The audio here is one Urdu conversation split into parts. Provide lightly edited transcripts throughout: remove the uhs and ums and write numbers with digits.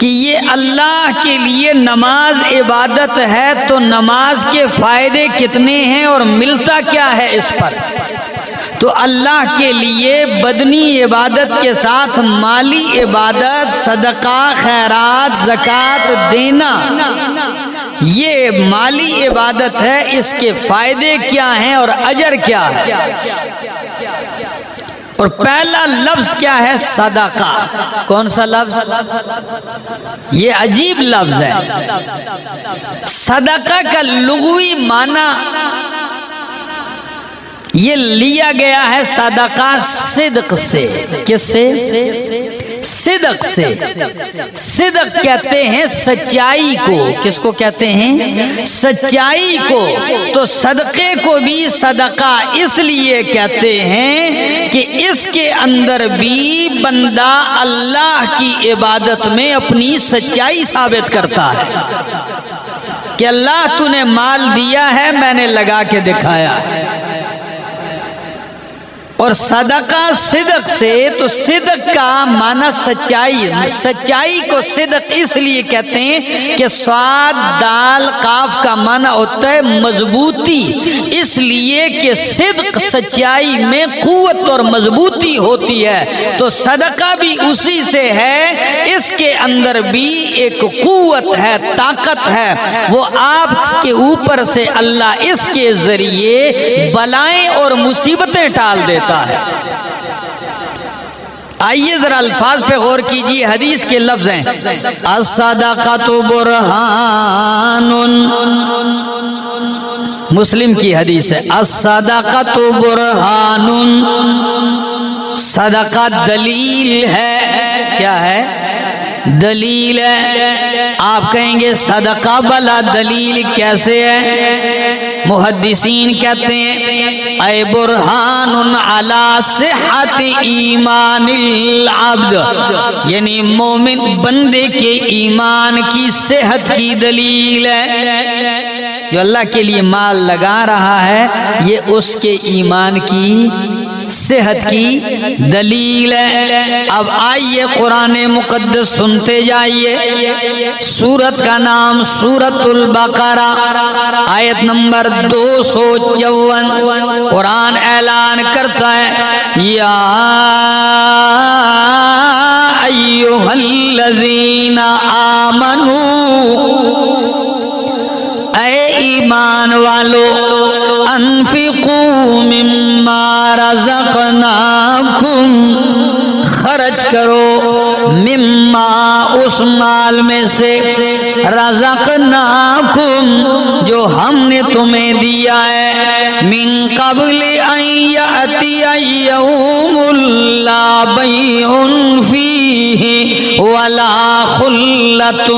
کہ یہ اللہ کے لیے نماز عبادت ہے تو نماز کے فائدے کتنے ہیں اور ملتا کیا ہے اس پر؟ تو اللہ کے لیے بدنی عبادت کے ساتھ مالی عبادت، صدقہ، خیرات، زکوٰۃ دینا، یہ مالی عبادت ہے، اس کے فائدے کیا ہیں اور اجر کیا ہے؟ اور پہلا لفظ کیا ہے؟ صدقہ۔ کون سا لفظ؟ یہ عجیب لفظ ہے۔ صدقہ کا لغوی معنی یہ لیا گیا ہے صدقہ صدق سے۔ کس سے؟ صدق سے۔ صدق کہتے ہیں سچائی کو۔ کس کو کہتے ہیں؟ سچائی کو۔ تو صدقے کو بھی صدقہ اس لیے کہتے ہیں کہ اس کے اندر بھی بندہ اللہ کی عبادت میں اپنی سچائی ثابت کرتا ہے کہ اللہ تو نے مال دیا ہے، میں نے لگا کے دکھایا ہے۔ اور صدقہ صدق سے، تو صدق کا معنی سچائی، سچائی کو صدق اس لیے کہتے ہیں کہ صاد دال قاف کا معنی ہوتا ہے مضبوطی، اس لیے کہ صدق سچائی میں قوت اور مضبوطی ہوتی ہے، تو صدقہ بھی اسی سے ہے، اس کے اندر بھی ایک قوت ہے، طاقت ہے، وہ آپ کے اوپر سے اللہ اس کے ذریعے بلائیں اور مصیبتیں ٹال دیتا ہے۔ آئیے ذرا الفاظ پہ غور کیجیے، حدیث کے لفظ ہیں الصدقۃ برہان، مسلم کی حدیث ہے الصدقۃ برہان، صدقہ دلیل ہے۔ کیا ہے؟ دلیل ہے۔ آپ کہیں گے صدقہ بلا دلیل کیسے ہے؟ محدثین کہتے ہیں اے برہان علی صحت ایمان العبد، یعنی مومن بندے کے ایمان کی صحت کی دلیل ہے۔ جو اللہ کے لیے مال لگا رہا ہے یہ اس کے ایمان کی صحت کی دلیل ہے۔ اب آئیے قرآن مقدس سنتے جائیے، سورت کا نام سورۃ البقرہ، آیت نمبر 254، قرآن اعلان کرتا ہے یا ایھا الذین آمنوا، اے ایمان والو، انفقوا مما رزقناکم، خرچ کرو، مما اس مال میں سے، رزقناکم جو ہم نے تمہیں دیا ہے، من قبل ان یأتی یوم لا بیع فیہ ولا خلۃ،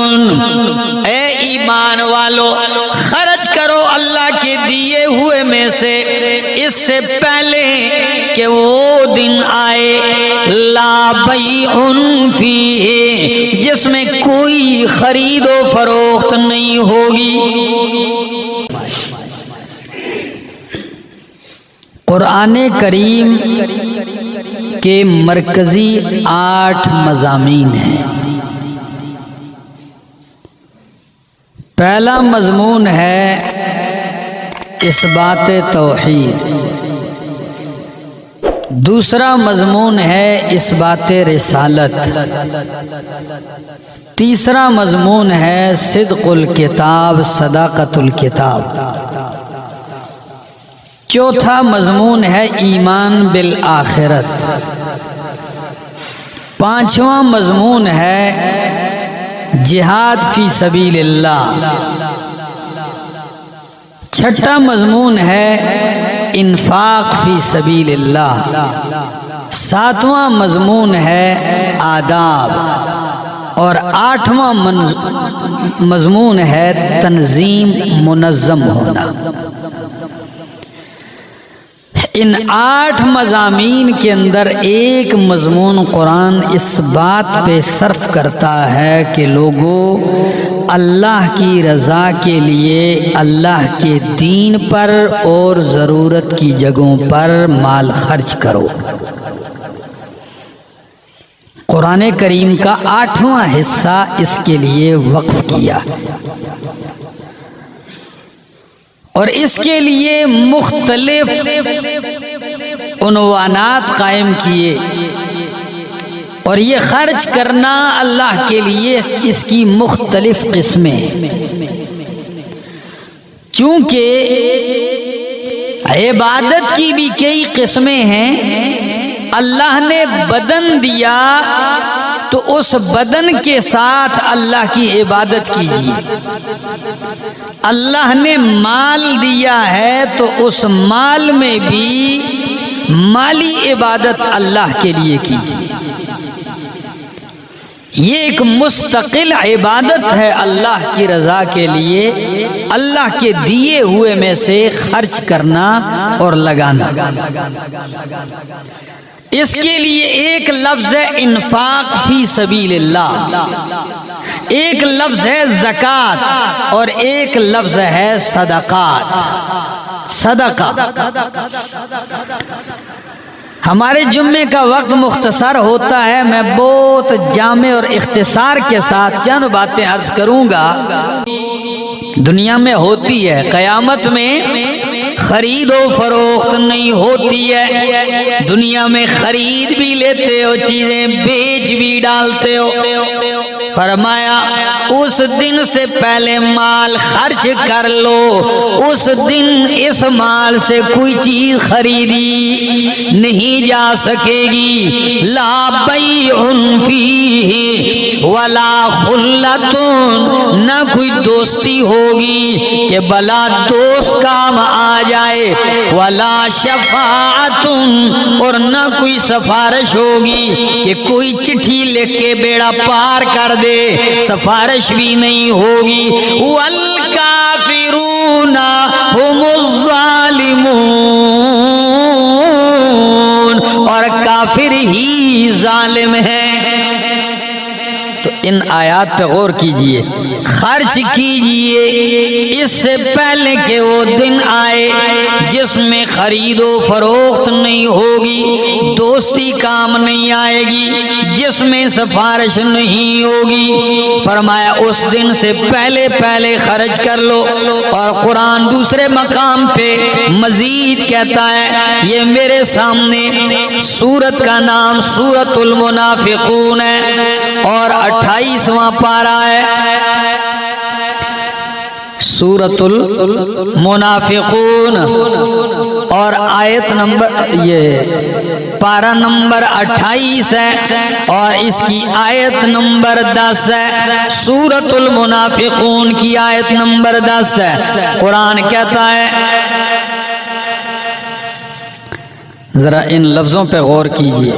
اے ایمان والو خرچ کرو اللہ کے دیے ہوئے میں سے اس سے پہلے کہ وہ دن آئے لا بیع فیہ، جس میں کوئی خرید و فروخت نہیں ہوگی۔ قرآن کریم کے مرکزی 8 مضامین ہیں۔ پہلا مضمون ہے اثبات توحید، دوسرا مضمون ہے اثبات رسالت، تیسرا مضمون ہے صدق الکتاب، صداقت الکتاب، چوتھا مضمون ہے ایمان بالآخرت، پانچواں مضمون ہے جہاد فی سبیل اللہ، چھٹا مضمون ہے انفاق فی سبیل اللہ، ساتواں مضمون ہے آداب، اور 8واں مضمون ہے تنظیم، منظم ہونا۔ ان 8 مضامین کے اندر ایک مضمون قرآن اس بات پہ صرف کرتا ہے کہ لوگوں اللہ کی رضا کے لیے اللہ کے دین پر اور ضرورت کی جگہوں پر مال خرچ کرو۔ قرآن کریم کا 8واں حصہ اس کے لیے وقف کیا اور اس کے لیے مختلف عنوانات قائم کیے، اور یہ خرچ کرنا اللہ کے لیے اس کی مختلف قسمیں، چونکہ عبادت کی بھی کئی قسمیں ہیں۔ اللہ نے بدن دیا تو اس بدن کے ساتھ اللہ کی عبادت کیجیے، اللہ نے مال دیا ہے تو اس مال میں بھی مالی عبادت اللہ کے لیے کیجیے۔ یہ ایک مستقل عبادت ہے اللہ کی رضا کے لیے، اللہ کے دیے ہوئے میں سے خرچ کرنا اور لگانا۔ اس کے لیے ایک لفظ ہے انفاق فی سبیل اللہ، ایک لفظ ہے زکوٰۃ، اور ایک لفظ ہے صدقات، صدقہ۔ ہمارے جمعے کا وقت مختصر ہوتا ہے، میں بہت جامع اور اختصار کے ساتھ چند باتیں عرض کروں گا۔ دنیا میں ہوتی ہے، قیامت میں خرید و فروخت نہیں ہوتی ہے۔ دنیا میں خرید بھی لیتے ہو چیزیں، بیچ بھی ڈالتے ہو۔ فرمایا اس دن سے پہلے مال خرچ کر لو، اس دن اس مال سے کوئی چیز خریدی نہیں جا سکے گی۔ لا بیع فیہ ولا خلۃ، نہ کوئی دوستی ہوگی کہ بلا دوست کام آ جائے، ولا شفاعت، اور نہ کوئی سفارش ہوگی کہ کوئی چٹھی لکھ کے بیڑا پار کر دے، سفارش بھی نہیں ہوگی۔ والکافرون هم الظالمون، اور کافر ہی ظالم ہیں۔ تو ان آیات پہ غور کیجئے، خرچ کیجئے اس سے پہلے کہ وہ دن آئے جس میں خرید و فروخت نہیں ہوگی، دوستی کام نہیں آئے گی، جس میں سفارش نہیں ہوگی۔ فرمایا اس دن سے پہلے پہلے خرچ کر لو۔ اور قرآن دوسرے مقام پہ مزید کہتا ہے، یہ میرے سامنے سورت کا نام سورۃ المنافقون ہے اور 28واں پارہ ہے، سورۃ المنافقون، اور آیت نمبر یہ پارہ نمبر 28 ہے اور اس کی آیت نمبر 10 ہے۔ سورۃ المنافقون کی آیت نمبر 10 ہے۔ قرآن کہتا ہے، ذرا ان لفظوں پہ غور کیجئے،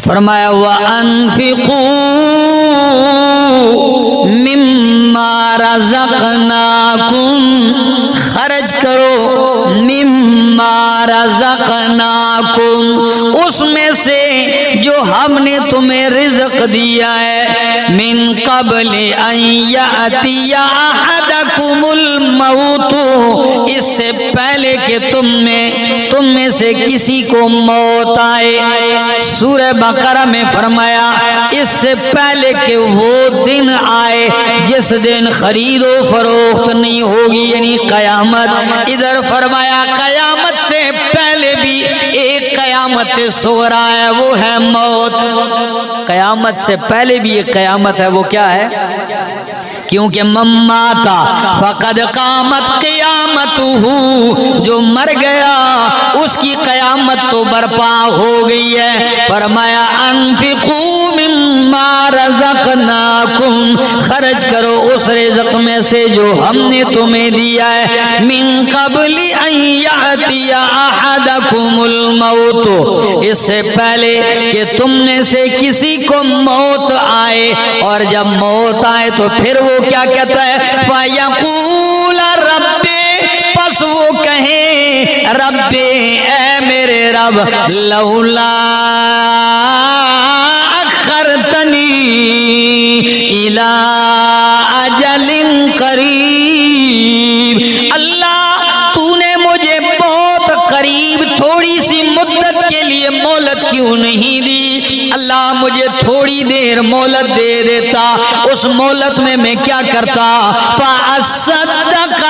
فرمایا وَأَنفِقُوا مِمَّا رَزَقْنَاكُمْ، خرچ کرو مِمَّا رَزَقْنَاكُمْ، اس میں سے جو ہم نے تمہیں رزق دیا ہے، مِن قَبْلِ أَن يَأْتِيَ أَحَدَكُمُ الْمَوْتُ، اس سے پہلے کہ تم میں سے کسی کو موت آئے۔ سورہ بقرہ میں فرمایا اس سے پہلے کہ وہ دن آئے جس دن خرید و فروخت نہیں ہوگی، یعنی قیامت۔ ادھر فرمایا قیامت سے پہلے بھی ایک قیامت صغریٰ ہے، وہ ہے موت۔ قیامت سے پہلے بھی ایک قیامت ہے، وہ کیا ہے؟ کیونکہ من مات فقد قامت قیامتہ، جو مر گیا اس کی قیامت تو برپا ہو گئی ہے۔ فرمایا انفقوا مما رزقناکم، خرچ کرو اس رزق میں سے جو ہم نے تمہیں دیا ہے، من قبل ان یأتی احدکم الموت، اس سے پہلے کہ تم میں سے کسی کو موت آئے، اور جب موت آئے تو پھر وہ کیا کہتا ہے؟ فَيَقُولَ رَبِّ، پس وہ کہیں رب، اے میرے رب، لولا اخرتنی الی اجل قریب، اللہ تو نے مجھے بہت قریب تھوڑی سی مدت کے لیے مہلت کیوں نہیں دی؟ اللہ دیر مہلت دے دیتا، اس مہلت میں کیا کرتا؟ فَأَصَّدَّقَ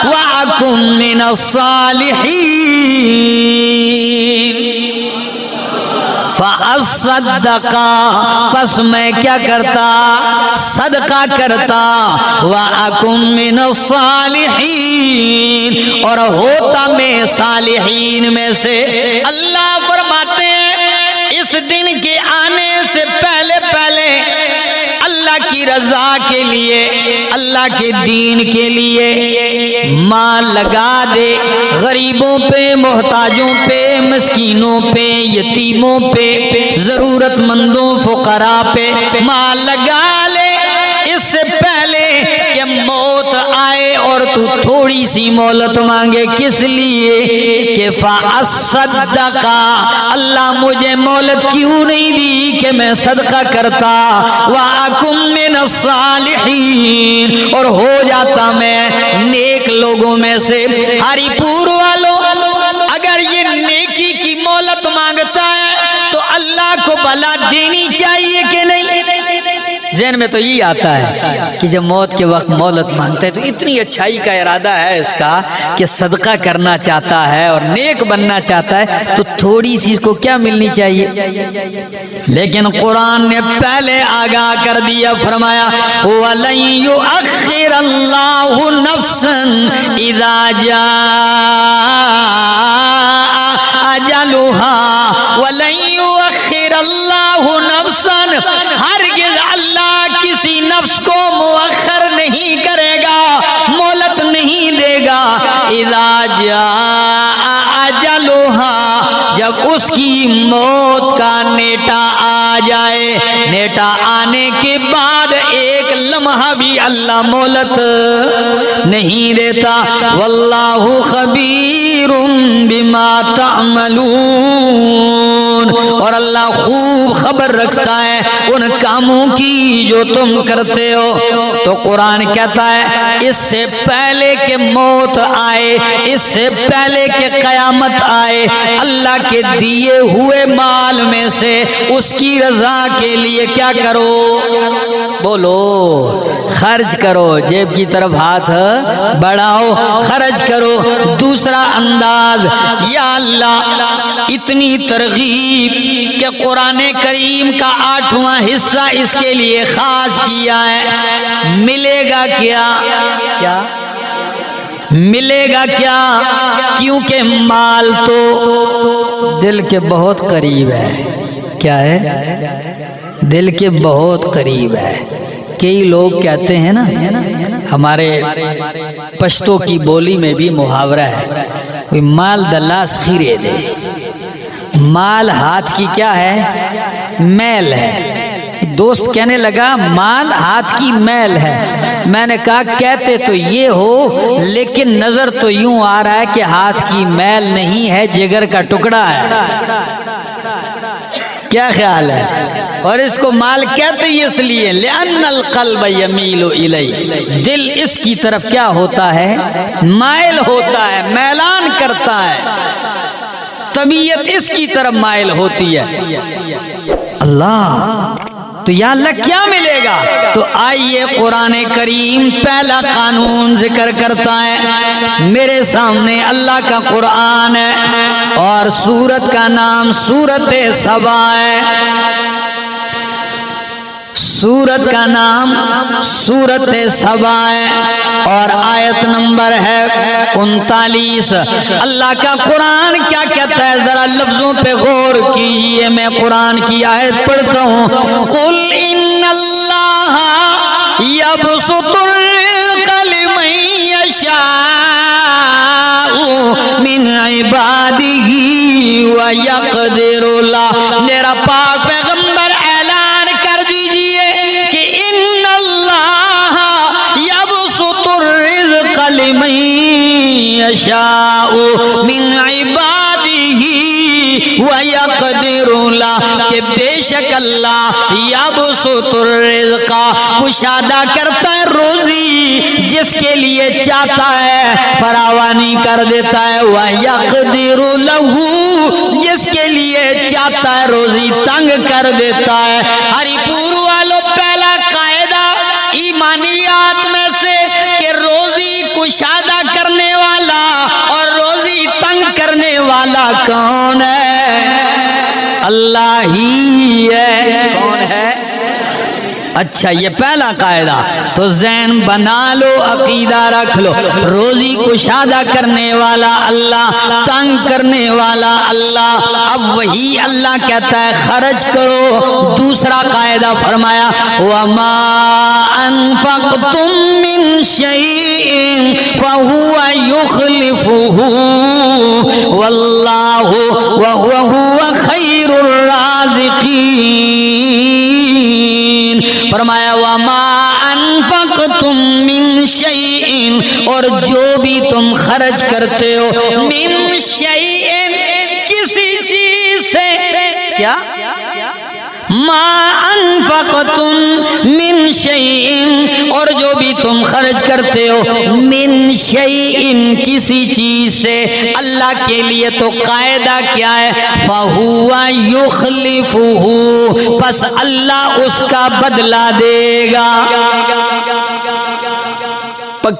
وَأَكُن مِّنَ الصَّالِحِينَ۔ فَأَصَّدَّقَ، پس میں کیا کرتا؟ صدقہ کرتا، وَأَكُن مِّنَ الصَّالِحِينَ، اور ہوتا میں صالحین میں سے۔ اللہ فرماتے ہیں اس دن کے آنے سے پہلے اللہ کی رضا کے لیے، اللہ کے دین کے لیے مال لگا دے، غریبوں پہ، محتاجوں پہ، مسکینوں پہ، یتیموں پہ، ضرورت مندوں، فقراء پہ مال لگا لے، اس سے پہلے کہ موت آئے اور تو تھوڑی سی مہلت مانگے۔ کس لیے کہ فَأَصَّدَّقَ، اللہ مجھے مہلت کیوں نہیں دی کہ میں صدقہ کرتا، وَأَكُن مِّنَ الصَّالِحِينَ، اور ہو جاتا میں نیک لوگوں میں سے۔ ہری پور والوں، اگر یہ نیکی کی مہلت مانگتا ہے تو اللہ کو بھلا دینی چاہیے کہ نہیں؟ ذہن میں تو یہی آتا ہے کہ جب موت کے وقت مہلت مانگتا ہے تو اتنی اچھائی کا ارادہ ہے اس کا کہ صدقہ کرنا چاہتا ہے اور نیک بننا چاہتا ہے، تو تھوڑی سی اس کو کیا ملنی چاہیے؟ لیکن قرآن نے پہلے آگاہ کر دیا، فرمایا وَلَن يُؤَخِّرَ اللَّهُ نَفْسًا إِذَا جَاءَ أَجَلُهَا، وَلَن يُؤَخِّرَ اللَّهُ نَفْسًا، ہرگز اللہ کسی نفس کو مؤخر نہیں کرے گا، مہلت نہیں دے گا۔ اذا جاء اجلها، جب اس کی موت کا نیٹا آ جائے، نیٹا آنے کے بعد ایک لمحہ بھی اللہ مہلت نہیں دیتا۔ واللہ خبیر بما تعملون، اور اللہ خوب خبر رکھتا ہے ان کاموں کی جو تم کرتے ہو۔ تو قرآن کہتا ہے اس سے پہلے کہ موت آئے، اس سے پہلے کہ قیامت آئے، اللہ کے دیے ہوئے مال میں سے اس کی رضا کے لیے کیا کرو؟ بولو، خرچ کرو، جیب کی طرف ہاتھ بڑھاؤ، خرچ کرو۔ دوسرا انداز، یا اللہ اتنی ترغیب کہ قرآن کریم کا 8واں حصہ اس کے لیے خاص کیا ہے۔ ملے گا کیا؟ ملے گا کیا؟ کیونکہ مال تو دل کے بہت قریب ہے۔ کیا ہے؟ دل کے بہت قریب ہے۔ کئی لوگ کہتے ہیں نا، ہمارے پشتو کی بولی میں بھی محاورہ ہے، کوئی مال دلاس خیرے دے، مال ہاتھ کی کیا ہے؟ میل ہے۔ دوست کہنے لگا مال ہاتھ کی میل ہے۔ میں نے کہا کہتے تو یہ ہو، لیکن نظر تو یوں آ رہا ہے کہ ہاتھ کی میل نہیں ہے، جگر کا ٹکڑا ہے۔ کیا خیال ہے؟ اور اس کو مال کہتے ہی اس لیے لأن القلب یمیل الیہ، دل اس کی طرف کیا ہوتا ہے؟ مائل ہوتا ہے، میلان کرتا ہے، طبیعت اس کی طرف مائل ہوتی ہے۔ اللہ، تو یا اللہ کیا ملے گا؟ تو آئیے قرآن کریم پہلا قانون ذکر کرتا ہے۔ میرے سامنے اللہ کا قرآن ہے اور سورت کا نام سورت سبا ہے۔ سورت کا نام سورت سبا ہے اور آیت نمبر ہے 39۔ اللہ کا قرآن کیا کہتا ہے؟ ذرا لفظوں پہ غور کیجئے، میں قرآن کی آیت پڑھتا ہوں۔ قل ان اللہ یبسط الرزق لمن یشاء من عبادہ ویقدر له۔ میرا پاک پیغمبر اعلان کر دیجئے کہ ان اللہ یبسط الرزق لمن یشاء من عبادہ ویقدر له، کہ بے شک اللہ یبسط الرزق، کشادہ کرتا ہے روزی، جس کے لیے چاہتا ہے فراوانی کر دیتا ہے، ویقدر له، جس کے لیے چاہتا ہے روزی تنگ کر دیتا ہے۔ ہری پور والے کون ہے؟ اللہ ہی ہے۔ کون ہے؟ اچھا یہ پہلا قاعدہ تو ذہن بنا لو، عقیدہ رکھ لو، روزی کشادہ کرنے والا اللہ، تنگ کرنے والا اللہ۔ اب وہی اللہ کہتا ہے خرچ کرو۔ دوسرا قاعدہ فرمایا وَمَا أَنفَقْتُم مِّن شَيْءٍ فَهُوَ يُخْلِفُهُ وَاللَّهُ وَهُوَ خَيْرُ الرَّازِقِينَ۔ فرمایا وَمَا أَنفَقْتُم مِّن شَيْءٍ، اور جو بھی تم خرچ کرتے ہو، من شیء کسی چیز سے، کیا؟ ما انفقتم من شیء، اور جو بھی تم خرچ کرتے ہو، من شیء کسی چیز سے، اللہ کے لیے تو قاعدہ کیا ہے؟ فَهُوَ يُخْلِفُهُ، پس اللہ اس کا بدلہ دے گا۔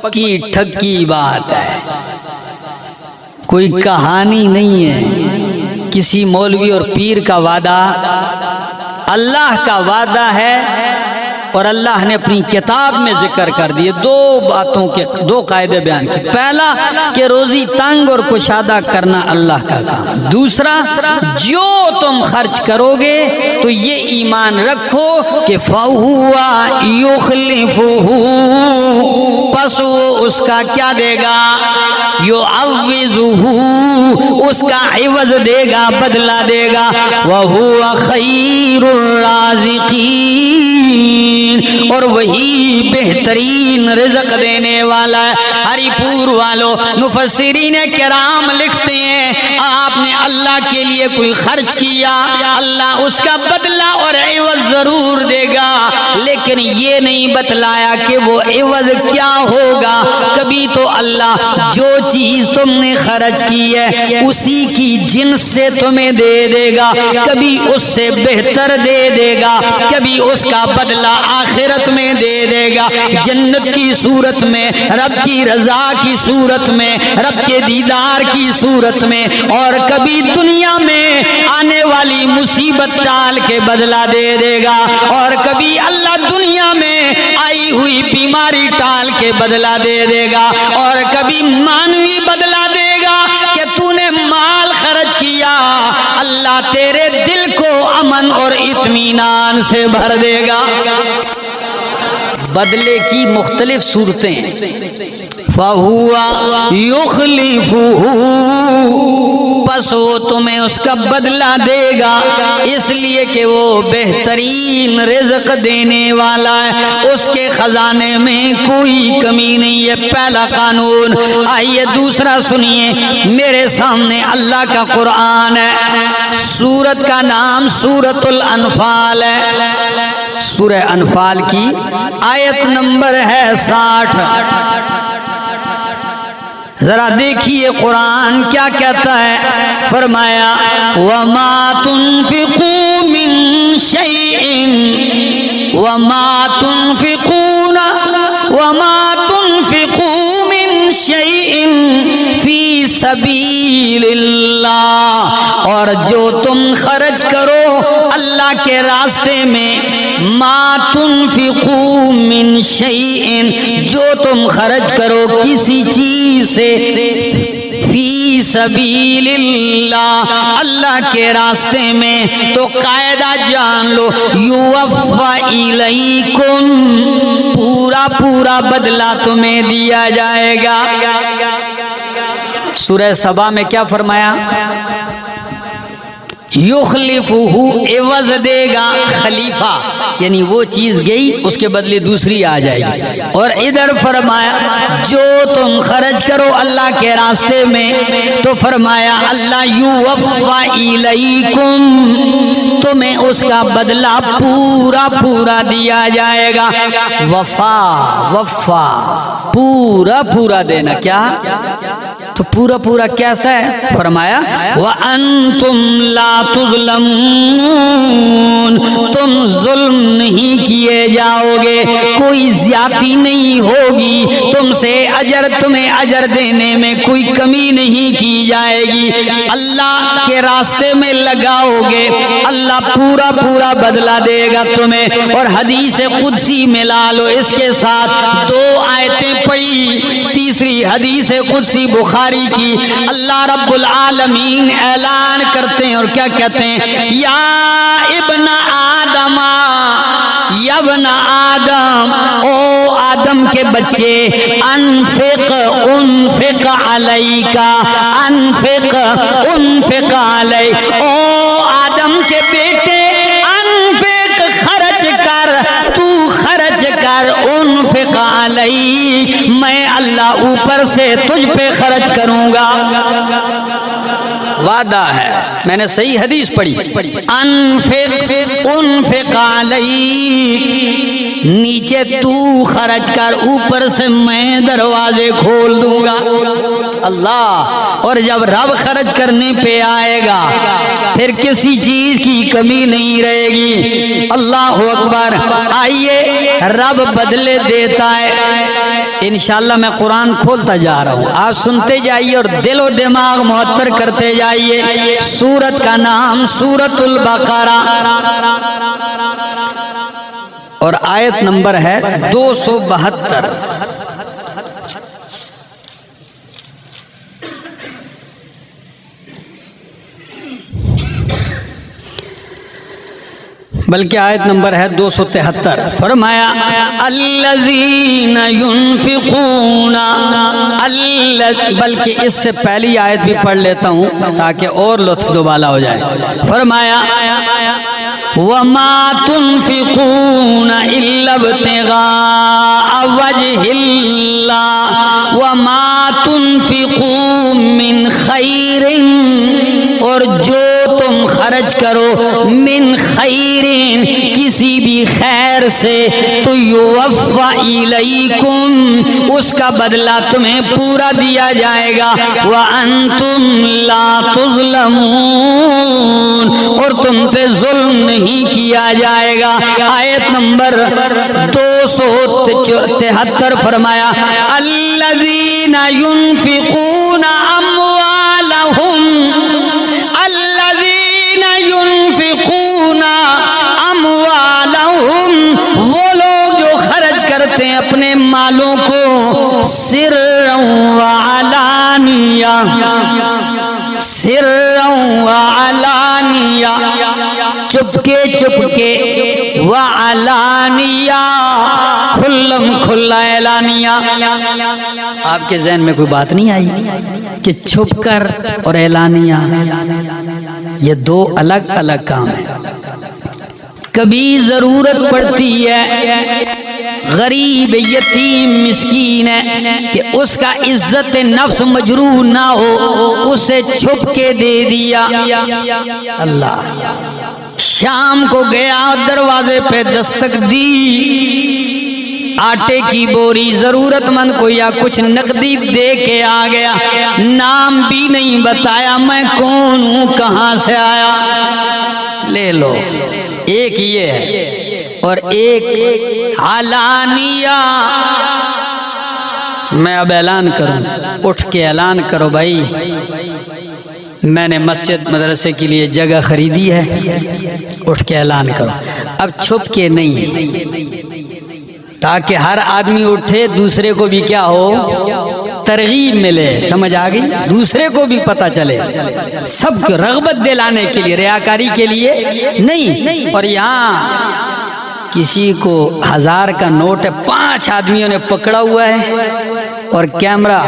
پکی ٹھکی بات ہے، کوئی کہانی نہیں ہے، کسی مولوی اور پیر کا وعدہ، اللہ کا وعدہ ہے، اور اللہ نے اپنی کتاب میں ذکر کر دیے۔ دو باتوں کے دو قاعدے بیان کیے، پہلا کہ روزی تنگ اور کشادہ کرنا اللہ کا کام، دوسرا جو تم خرچ کرو گے تو یہ ایمان رکھو کہ فَهُوَ يُخْلِفُهُ، پس وہ اس کا کیا دے گا؟ يُعَوِّضُهُ، اس کا عوض دے گا، بدلہ دے گا۔ وَهُوَ خَيْرُ الرَّازِقِينَ، اور وہی بہترین رزق دینے والا ہے۔ ہری پور والوں، مفسرین کرام لکھتے ہیں آپ نے اللہ کے لیے کوئی خرچ کیا، اللہ اس کا بدلہ اور عوض ضرور دے گا، لیکن یہ نہیں بتلایا کہ وہ عوض کیا ہوگا۔ کبھی تو اللہ جو چیز تم نے خرچ کی ہے اسی کی جنس سے تمہیں دے دے گا، کبھی اس سے بہتر دے دے گا، کبھی اس کا بدلہ آخرت میں دے دے گا، جنت کی صورت میں، رب کی رضا کی صورت میں، رب کے دیدار کی صورت میں، اور کبھی دنیا میں آنے والی مصیبت ٹال کے بدلہ دے دے گا، اور کبھی اللہ دنیا میں آئی ہوئی بیماری ٹال کے بدلہ دے دے گا، اور کبھی مانوی بدلہ دے گا کہ تو نے مال خرچ کیا، اللہ تیرے دل کو امن اور اطمینان سے بھر دے گا۔ بدلے کی مختلف صورتیں، فَهُوَ يُخْلِفُهُ، پس وہ تمہیں اس کا بدلہ دے گا، اس لیے کہ وہ بہترین رزق دینے والا ہے، اس کے خزانے میں کوئی کمی نہیں ہے۔ پہلا قانون۔ آئیے دوسرا سنیے، میرے سامنے اللہ کا قرآن ہے، سورت کا نام سورۃ الانفال ہے، سورہ انفال کی آیت نمبر ہے 60۔ ذرا دیکھیے قرآن کیا کہتا ہے، فرمایا وَمَا تُنْفِقُوا مِن شَيْءٍ وَمَا تُنْفِقُوا مِن شَيْءٍ فِي سَبِيلِ اللَّهِ، اور جو تم خرچ کرو اللہ کے راستے میں، ما تنفقوا من شیء، جو تم خرچ کرو کسی چیز سے، فی سبیل اللہ، اللہ کے راستے میں، تو قاعدہ جان لو، یوفی الیکم، پورا پورا بدلہ تمہیں دیا جائے گا۔ سورہ سبا میں کیا فرمایا؟ یخلفہ، عوض دے گا، خلیفہ یعنی وہ چیز گئی اس کے بدلے دوسری آ جائے گی۔ اور ادھر فرمایا جو تم خرچ کرو اللہ کے راستے میں، تو فرمایا اللہ یوفی الیکم، تمہیں اس کا بدلہ پورا پورا دیا جائے گا۔ وفا، پورا پورا دینا، کیا تو پورا پورا کیسا ہے؟ فرمایا وَأَنْتُمْ لَا تُظْلَمُونَ، تم ظلم نہیں کیے جاؤ گے، کوئی زیادتی نہیں ہوگی تم سے، تمہیں اجر دینے میں کوئی کمی نہیں کی جائے گی، اللہ کے راستے میں لگاؤ گے اللہ پورا پورا بدلہ دے گا تمہیں۔ اور حدیث قدسی ملا لو اس کے ساتھ، 2 آیتیں پڑھی، تیسری حدیث قدسی بخاری کی، اللہ رب العالمین اعلان کرتے ہیں اور کیا کہتے ہیں؟ یا ابن آدم، یا ابن آدم، او آدم کے بچے، انفق علیکا، انفق علیک، او آدم کے بیٹے انفق، خرچ کر، تو خرچ کر، انفق علیک، میں اللہ اوپر سے تجھ پہ خرچ کروں گا، وعدہ ہے، میں نے صحیح حدیث پڑھی، انفق علیک، نیچے تو خرچ کر، اوپر سے میں دروازے کھول دوں گا، اللہ۔ اور جب رب خرچ کرنے پہ آئے گا پھر کسی چیز کی کمی نہیں رہے گی، اللہ اکبر۔ آئیے رب بدلے دیتا ہے، انشاءاللہ میں قرآن کھولتا جا رہا ہوں، آپ سنتے جائیے اور دل و دماغ معطر کرتے جائیے۔ سورت کا نام سورت البقرہ اور آیت نمبر ہے 272۔ بلکہ آیت نمبر ہے 273۔ فرمایا الذین ينفقون، بلکہ اس سے پہلی آیت بھی پڑھ لیتا ہوں تاکہ اور لطف دوبالا ہو جائے۔ فرمایا وَمَا تُنْفِقُونَ إِلَّا ابْتِغَاءَ وَجْهِ اللَّهِ وَمَا تُنْفِقُوا مِنْ خَيْرٍ، اور جو تم خرچ کرو من خیر، کسی بھی خیر سے، تو یوفا الیکم، اس کا بدلہ تمہیں پورا دیا جائے گا، وانتم لا تظلمون، اور تم پہ ظلم نہیں کیا جائے گا۔ آیت نمبر 273 فرمایا الذین ينفقون اموالهم، وہ لوگ جو خرچ کرتے ہیں اپنے مالوں کو، سرًا وعلانیہ، سرًا وعلانیہ، چپکے چپکے، وعلانیہ، کھلم کھلا اعلانیہ۔ آپ کے ذہن میں کوئی بات نہیں آئی کہ چھپ کر اور اعلانیہ یہ 2 الگ الگ کام ہیں؟ کبھی ضرورت پڑتی ہے، غریب یتیم مسکین ہے کہ اس کا عزت نفس مجروح نہ ہو، اسے چھپ کے دے دیا، اللہ۔ شام کو گیا، دروازے پہ دستک دی، آٹے کی بوری ضرورت مند کو یا کچھ نقدی دے کے آ گیا، نام بھی نہیں بتایا میں کون ہوں، کہاں سے آیا، لے لو۔ ایک یہ ہے اور ایک علانیہ، میں اب اعلان کروں، اٹھ کے اعلان کرو بھائی میں نے مسجد مدرسے کے لیے جگہ خریدی ہے، اٹھ کے اعلان کرو، اب چھپ کے نہیں، تاکہ ہر آدمی اٹھے، دوسرے کو بھی کیا ہو، ترغیب ملے، سمجھ آ گئی، دوسرے کو بھی پتہ چلے، سب کو رغبت دلانے کے لیے، ریاکاری کے لیے نہیں۔ اور یہاں کسی کو 1000 کا نوٹ ہے، 5 آدمیوں نے پکڑا ہوا ہے اور کیمرہ،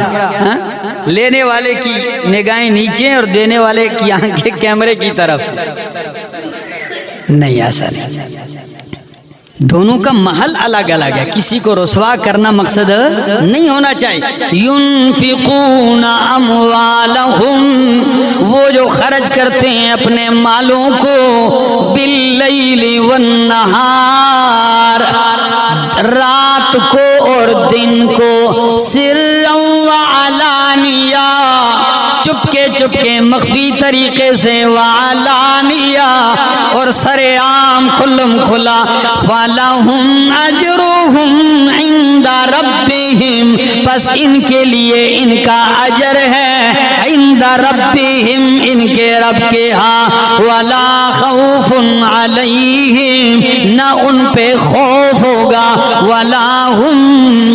لینے والے کی نگاہیں نیچے اور دینے والے کی آنکھیں کیمرے کی طرف، نہیں ایسا نہیں، دونوں کا محل الگ الگ ہے، کسی کو رسوا کرنا مقصد نہیں ہونا چاہیے۔ ينفقون اموالهم، وہ جو خرچ کرتے ہیں اپنے مالوں کو، باللیل والنہار، رات کو اور دن کو، سرًا وعلانیہ، چپکے مخفی طریقے سے، وعلانیہ اور سرے عام کھلم کھلا، فَلَهُمْ أَجْرُهُمْ عِنْدَ رَبِّهِمْ، پس ان کے لیے ان کا اجر ہے عند ربہم، ان کے رب کے ہاں، وَلَا خَوْفٌ عَلَيْهِمْ، نہ ان پہ خوف ہوگا، وَلَا هُمْ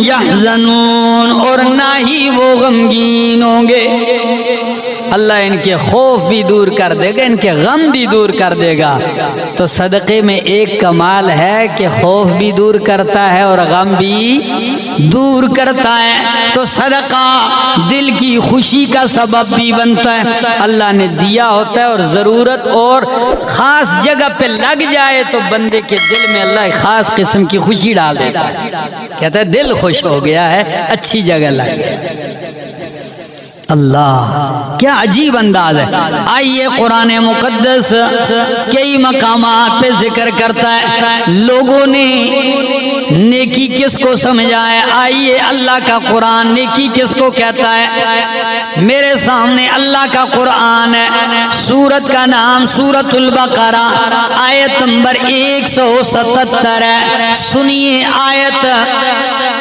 يَحْزَنُونَ اور نہ ہی وہ غمگین ہوں گے۔ اللہ ان کے خوف بھی دور کر دے گا، ان کے غم بھی دور کر دے گا۔ تو صدقے میں ایک کمال ہے کہ خوف بھی دور کرتا ہے اور غم بھی دور کرتا ہے۔ تو صدقہ دل کی خوشی کا سبب بھی بنتا ہے، اللہ نے دیا ہوتا ہے، اور ضرورت اور خاص جگہ پہ لگ جائے تو بندے کے دل میں اللہ ایک خاص قسم کی خوشی ڈال دیتا ہے، کہتا ہے دل خوش ہو گیا ہے، اچھی جگہ لگ گیا۔ اللہ کیا عجیب انداز ہے۔ آئیے قرآن مقدس کئی مقامات پہ ذکر کرتا ہے لوگوں نے نیکی کس کو سمجھا ہے۔ آئیے اللہ کا قرآن نیکی کس کو کہتا ہے۔ میرے سامنے اللہ کا قرآن ہے، سورت کا نام سورۃ البقرہ، آیت نمبر 177 ہے۔ سنیے آیت،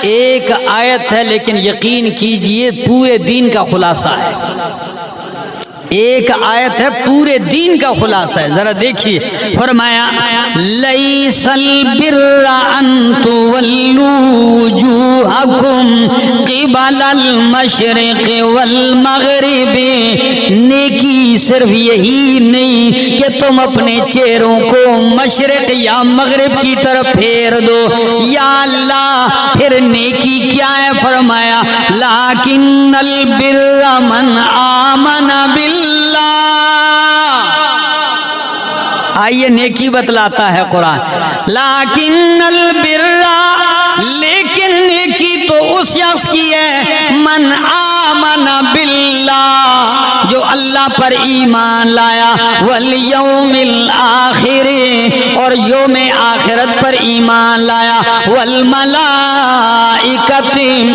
ایک آیت ہے لیکن یقین کیجئے پورے دین کا خلاصہ ہے، ایک آیت ہے پورے دین کا خلاصہ ہے۔ ذرا دیکھیے، فرمایا لیس البر ان تولوا وجوہکم قبل المشرق والمغرب، نیکی صرف یہی نہیں کہ تم اپنے چہروں کو مشرق یا مغرب کی طرف پھیر دو، یا اللہ پھر نیکی کیا ہے؟ فرمایا لیکن البر من آمن باللہ۔ آئیے نیکی بتلاتا ہے قرآن، لیکن البر، لیکن نیکی تو اس شخص کی ہے من آمن باللہ، جو اللہ پر ایمان لایا، والیوم الآخر، اور یوم آخرت پر ایمان لایا، والملائکۃ،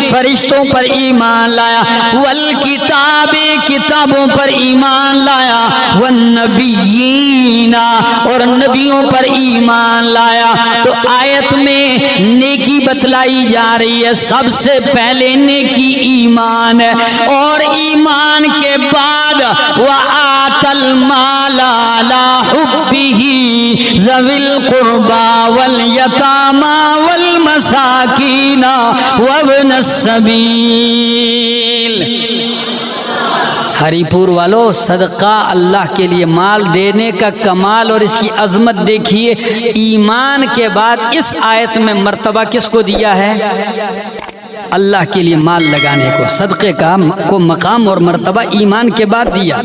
فرشتوں پر ایمان لایا، والکتاب، کتابوں پر ایمان لایا، والنبیین، اور نبیوں پر ایمان لایا۔ تو آیت میں نیکی بتلائی جا رہی ہے، سب سے پہلے نیکی ایمان ہے، اور ایمان کے بعد وَآتَى الْمَالَ عَلَى حُبِّهِ ذَوِي الْقُرْبَى وَالْيَتَامَى وَالْمَسَاكِينَ وَابْنَ السَّبِيلِ۔ ہری پور والو، صدقہ اللہ کے لیے مال دینے کا کمال اور اس کی عظمت دیکھیے۔ ایمان کے بعد اس آیت میں مرتبہ کس کو دیا ہے؟ اللہ کے لیے مال لگانے کو، صدقے کا کو مقام اور مرتبہ ایمان کے بعد دیا۔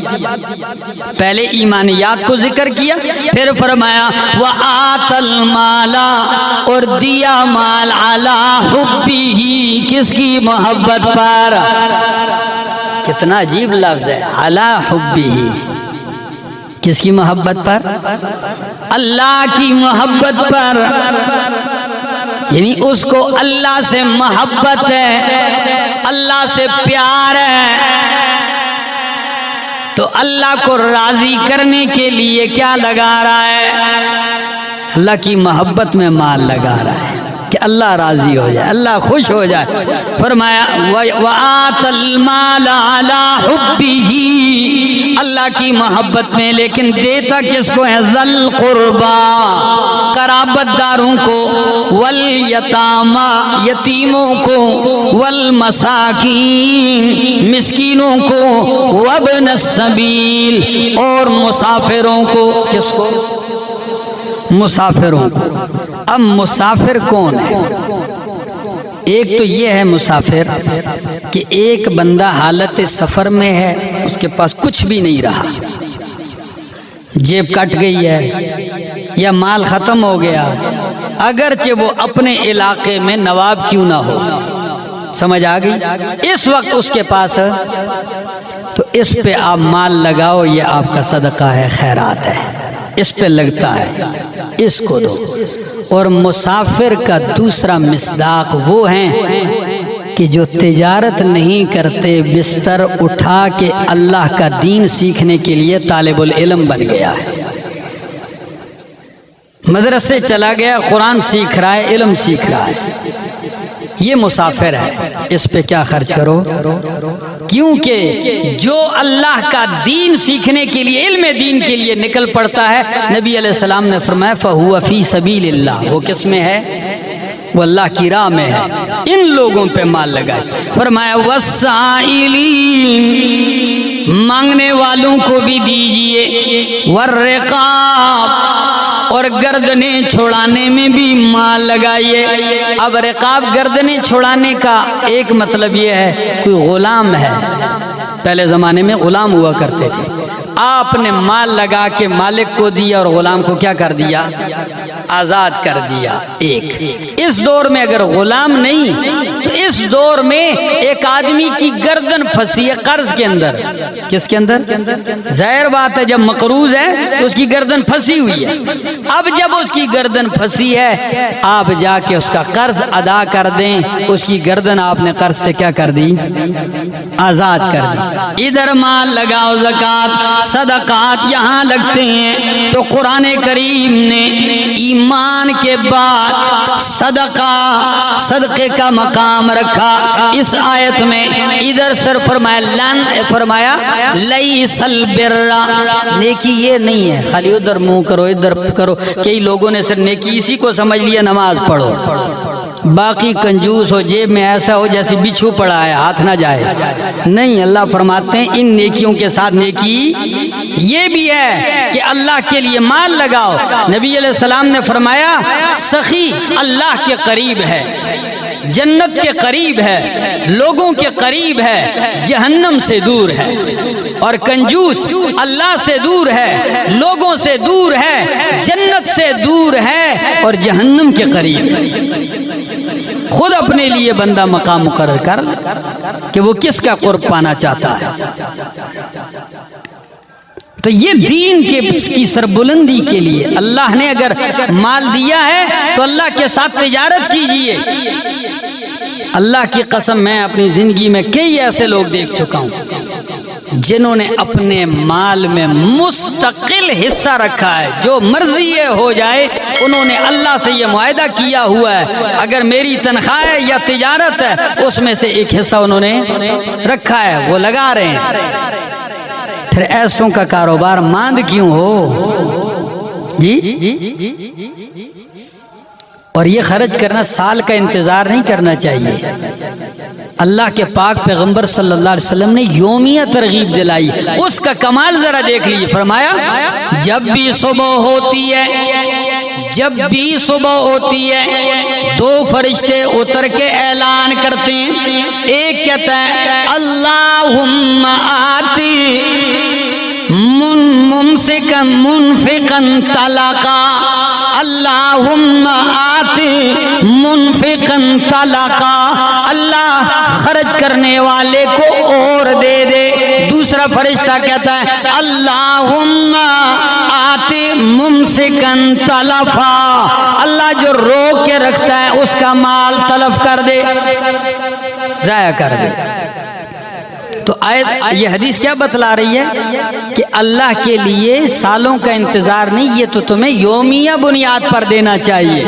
پہلے ایمانیات کو ذکر کیا، پھر فرمایا وَآتَى الْمَالَ، اور دیا مال عَلَى حُبِّهِ، کس کی محبت پر؟ کتنا عجیب لفظ ہے، عَلَى حُبِّهِ، کس کی محبت پر؟ اللہ کی محبت پر، یعنی اس کو اللہ سے محبت ہے، اللہ سے پیار ہے، تو اللہ کو راضی کرنے کے لیے کیا لگا رہا ہے؟ اللہ کی محبت میں مال لگا رہا ہے کہ اللہ راضی ہو جائے، اللہ خوش ہو جائے۔ فرمایا وَآتَى الْمَالَ عَلَى حُبِّهِ، اللہ کی محبت میں، لیکن دیتا کس کو ہے؟ ذَوِی الْقُرْبَى، قرابت داروں کو، وَالْيَتَامَى، یتیموں کو، وَالْمَسَاکِینَ، مسکینوں کو، وَابْنَ السَّبِیلِ، اور مسافروں کو۔ کس کو؟ مسافروں کو۔ اب مسافر کون ہے؟ ایک تو یہ ہے مسافر کہ ایک بندہ حالت سفر میں ہے، اس کے پاس کچھ بھی نہیں رہا، جیب کٹ گئی ہے یا مال ختم ہو گیا، اگرچہ وہ اپنے علاقے میں نواب کیوں نہ ہو، سمجھ آ گئی؟ اس وقت اس کے پاس ہے تو اس پہ آپ مال لگاؤ، یہ آپ کا صدقہ ہے، خیرات ہے، اس پہ لگتا ہے، اس کو دو۔ اور مسافر کا دوسرا مصداق وہ ہیں کہ جو تجارت نہیں کرتے بستر اٹھا کے اللہ کا دین سیکھنے کے لیے طالب العلم بن گیا ہے، مدرسے چلا گیا، قرآن سیکھ رہا ہے، علم سیکھ رہا ہے، یہ مسافر ہے، اس پہ کیا خرچ کرو؟ کیونکہ جو اللہ کا دین سیکھنے کے لیے، علم دین کے لیے نکل پڑتا ہے، نبی علیہ السلام نے فرمایا فَهُوَ فِي سَبِيلِ اللَّهِ، وہ کس میں ہے؟ وہ اللہ کی راہ میں ہے، ان لوگوں پہ مال لگائے۔ فرمایا وَالسَّائِلِينَ، مانگنے والوں کو بھی دیجئے، وَالرِّقَابِ، اور گردنیں چھڑانے میں بھی مال لگائیے۔ اب رقاب گردنیں چھڑانے کا ایک مطلب یہ ہے کوئی غلام ہے، پہلے زمانے میں غلام ہوا کرتے تھے، آپ نے مال لگا کے مالک کو دیا اور غلام کو کیا کر دیا؟ آزاد کر دیا۔ ایک اس دور میں اگر غلام نہیں تو اس دور میں ایک آدمی کی گردن پھنسی ہے قرض کے اندر۔ کس کے اندر؟ ظاہر بات ہے جب مقروض ہے تو اس کی گردن پھنسی ہوئی ہے۔ اب جب اس کی گردن پھنسی ہے، آپ جا کے اس کا قرض ادا کر دیں، اس کی گردن آپ نے قرض سے کیا کر دی؟ آزاد کر دی۔ ادھر مال لگاؤ، زکوٰۃ صدقات یہاں لگتے ہیں، تو قرآن کریم نے ایمان کے بعد صدقے کا مقام رکھا اس آیت میں۔ ادھر سر فرمایا لیس البر، نیکی یہ نہیں ہے خالی ادھر منہ کرو ادھر کرو۔ کئی لوگوں نے صرف نیکی اسی کو سمجھ لیا نماز پڑھو، باقی کنجوس ہو، جیب میں ایسا ہو جیسے بچھو پڑا ہے ہاتھ نہ جائے۔ نہیں، اللہ فرماتے ہیں ان نیکیوں کے ساتھ نیکی یہ بھی ہے کہ اللہ کے لیے مال لگاؤ۔ نبی علیہ السلام نے فرمایا سخی اللہ کے قریب ہے، جنت کے قریب ہے، لوگوں کے قریب ہے، جہنم سے دور ہے، اور کنجوس اللہ سے دور ہے، لوگوں سے دور ہے، جنت سے دور ہے اور جہنم کے قریب ہے۔ خود اپنے لیے بندہ مقام مقرر کر کہ وہ کس کا قرب پانا چاہتا ہے۔ تو یہ دین کی سربلندی کے لیے اللہ نے اگر مال دیا ہے تو اللہ کے ساتھ تجارت کیجئے۔ اللہ کی قسم میں اپنی زندگی میں کئی ایسے لوگ دیکھ چکا ہوں جنہوں نے اپنے مال میں مستقل حصہ رکھا ہے، جو مرضی ہو جائے انہوں نے اللہ سے یہ معاہدہ کیا ہوا ہے اگر میری تنخواہ ہے یا تجارت ہے اس میں سے ایک حصہ انہوں نے رکھا ہے، وہ لگا رہے ہیں۔ پھر ایسوں کا کاروبار ماند کیوں ہو جی؟ اور یہ خرچ کرنا سال کا انتظار نہیں کرنا چاہیے۔ اللہ کے پاک پیغمبر صلی اللہ علیہ وسلم نے یومیہ ترغیب دلائی، اس کا کمال ذرا دیکھ لیجیے۔ فرمایا جب بھی صبح ہوتی ہے دو فرشتے اتر کے اعلان کرتے ہیں، ایک کہتا ہے اللہم آتی ممسکا منفقا طلاقا، اللہم آتی منفقا طلاقا، اللہ خرچ کرنے والے کو اور دے دے۔ دوسرا فرشتہ کہتا ہے اللہم آتی ممسکا تلفا، اللہ جو روک کے رکھتا ہے اس کا مال تلف کر دے، ضائع کر دے۔ تو یہ حدیث کیا بتلا رہی ہے کہ اللہ کے لیے سالوں کا انتظار نہیں، یہ تو تمہیں یومیہ بنیاد پر دینا چاہیے۔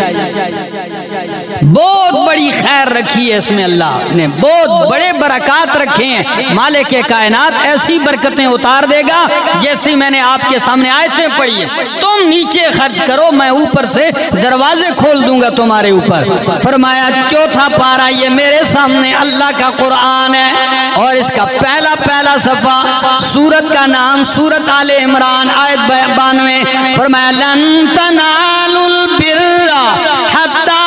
بہت بڑی خیر رکھی ہے اس میں، اللہ نے بہت بڑے برکات رکھے ہیں۔ مالک کائنات ایسی برکتیں اتار دے گا جیسی میں نے آپ کے سامنے آیتیں پڑھی ہیں۔ تم نیچے خرچ کرو، میں اوپر سے دروازے کھول دوں گا تمہارے اوپر۔ فرمایا چوتھا پارہ یہ میرے سامنے اللہ کا قرآن ہے اور اس کا پہلا صفحہ، سورت کا نام سورت آل عمران، آیت 92۔ فرمایا لن تنالوا البر حتی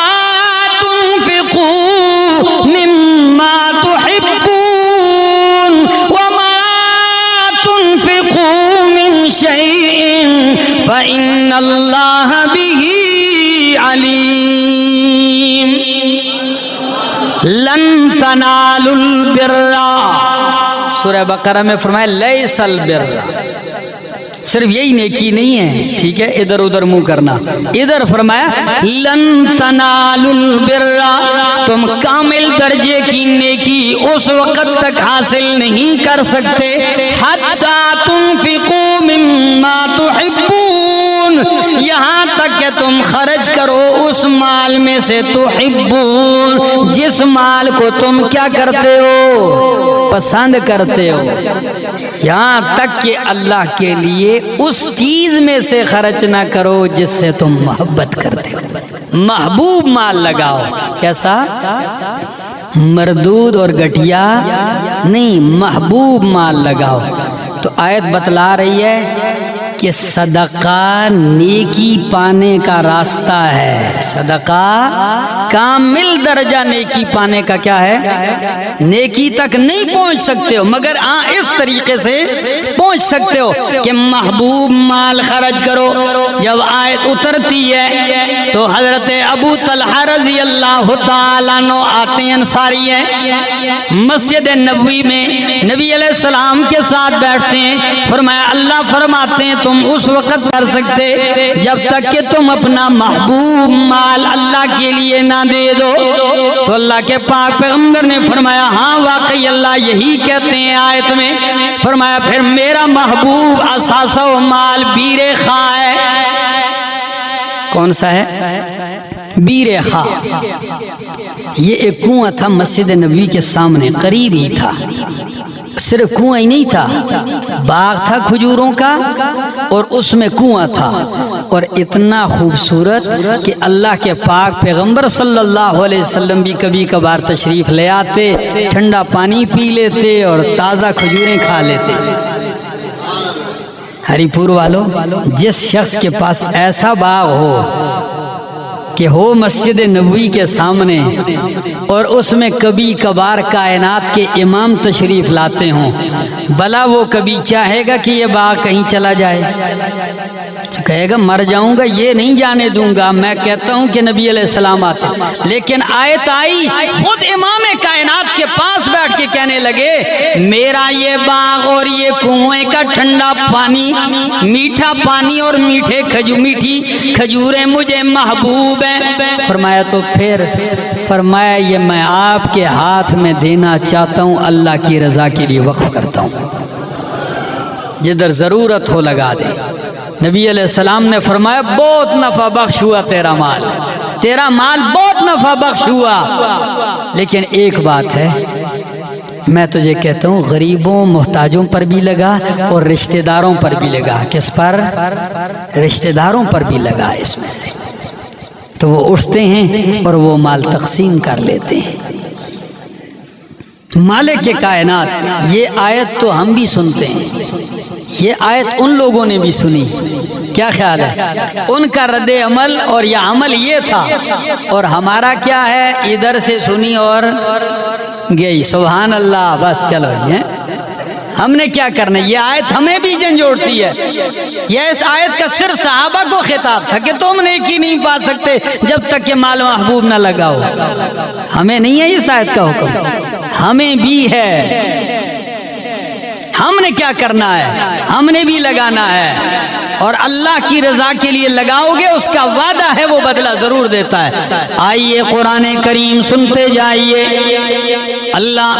تنفقوا مما تحبون وما تنفقوا من شيء فإن الله به عليم۔ لن تنالوا البر، سورہ بقرہ میں فرمایا لیس البر، صرف یہی نیکی نہیں ہے، ٹھیک ہے، ادھر ادھر منہ کرنا۔ ادھر فرمایا لن تنالوا البر، تم کامل درجے کی نیکی اس وقت تک حاصل نہیں کر سکتے حتی تنفقوا مما تحبون، یہاں تک کہ تم خرچ کرو اس مال میں سے تحبون، جس مال کو تم کیا کرتے ہو؟ پسند کرتے ہو، یہاں تک کہ اللہ کے لیے اس چیز میں سے خرچ نہ کرو جس سے تم محبت کرتے ہو۔ محبوب مال لگاؤ، کیسا؟ مردود اور گٹھیا نہیں، محبوب مال لگاؤ۔ تو آیت بتلا رہی ہے کہ صدقہ نیکی پانے کا راستہ ہے، صدقہ کامل درجہ نیکی پانے کا کیا ہے؟ نیکی تک نہیں پہنچ سکتے ہو مگر اس طریقے سے پہنچ سکتے ہو کہ محبوب مال خرچ کرو۔ جب آیت اترتی ہے تو حضرت ابو طلحہ رضی اللہ تعالیٰ عنہ آتے ہیں، انصاری ہیں، مسجد نبوی میں نبی علیہ السلام کے ساتھ بیٹھتے ہیں۔ فرمایا اللہ فرماتے ہیں تم اس وقت کر سکتے جب تک کہ تم اپنا محبوب مال اللہ کے لیے نہ دے دو۔ تو اللہ کے پاک پیغمبر نے فرمایا ہاں واقعی اللہ یہی کہتے ہیں آیت میں۔ فرمایا پھر میرا محبوب اثاثہ و مال بیر خواہ ہے۔ کون سا ہے؟ بیر خواہ۔ یہ ایک کنواں تھا مسجد نبوی کے سامنے، قریب ہی تھا، صرف کنواں ہی نہیں تھا، باغ تھا کھجوروں کا اور اس میں کنواں تھا، اور اتنا خوبصورت کہ اللہ کے پاک پیغمبر صلی اللہ علیہ وسلم بھی کبھی کبھار تشریف لے آتے، ٹھنڈا پانی پی لیتے اور تازہ کھجوریں کھا لیتے۔ ہری پور والوں، جس شخص کے پاس ایسا باغ ہو کہ ہو مسجد نبوی کے سامنے اور اس میں کبھی کبھار کائنات کے امام تشریف لاتے ہوں، بھلا وہ کبھی چاہے گا کہ یہ باغ کہیں چلا جائے؟ کہے گا مر جاؤں گا یہ نہیں جانے دوں گا۔ میں کہتا ہوں کہ نبی علیہ السلام آتے، لیکن آیت آئی خود امام کائنات کے پاس بیٹھ کے کہنے لگے میرا یہ باغ اور یہ کنویں کا ٹھنڈا پانی، میٹھا پانی اور میٹھی کھجوریں مجھے محبوب ہیں۔ فرمایا تو پھر فرمایا یہ میں آپ کے ہاتھ میں دینا چاہتا ہوں، اللہ کی رضا کے لیے وقف کرتا ہوں، جدھر ضرورت ہو لگا دے۔ نبی علیہ السلام نے فرمایا بہت نفع بخش ہوا تیرا مال بہت نفع بخش ہوا، لیکن ایک بات ہے میں تجھے کہتا ہوں غریبوں محتاجوں پر بھی لگا اور رشتہ داروں پر بھی لگا۔ کس پر؟ رشتہ داروں پر بھی لگا اس میں سے، تو وہ اٹھتے ہیں اور وہ مال تقسیم کر لیتے ہیں۔ مالک کے کائنات، یہ آیت تو ہم بھی سنتے ہیں، یہ آیت ان لوگوں نے بھی سنی، کیا خیال ہے؟ ان کا رد عمل اور یہ عمل یہ تھا، اور ہمارا کیا ہے؟ ادھر سے سنی اور گئی، سبحان اللہ، بس چلو یہ ہم نے کیا کرنا ہے؟ یہ آیت ہمیں بھی جھنجھوڑتی ہے۔ یہ اس آیت کا صرف صحابہ کو خطاب تھا کہ تم نیکی نہیں پا سکتے جب تک کہ مال محبوب نہ لگاؤ۔ ہمیں نہیں ہے اس آیت کا حکم، ہمیں بھی ہے۔ ہم نے کیا کرنا ہے؟ ہم نے بھی لگانا ہے، اور اللہ کی رضا کے لیے لگاؤ گے اس کا وعدہ ہے وہ بدلہ ضرور دیتا ہے۔ آئیے قرآن کریم سنتے جائیے۔ اللہ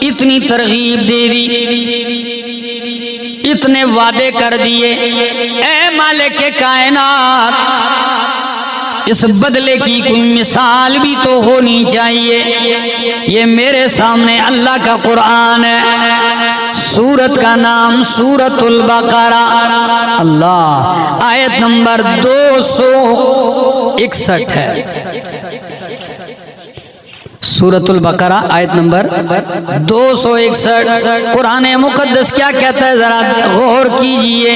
اتنی ترغیب دے دی، اتنے وعدے کر دیے، اے مالک کائنات اس بدلے کی کوئی مثال بھی تو ہونی چاہیے۔ یہ میرے سامنے اللہ کا قرآن ہے، سورت کا نام سورت البقرہ، اللہ آیت نمبر 261 ہے۔ سورت البقرہ آیت نمبر 261۔ قرآن مقدس کیا کہتا ہے ذرا غور کیجئے۔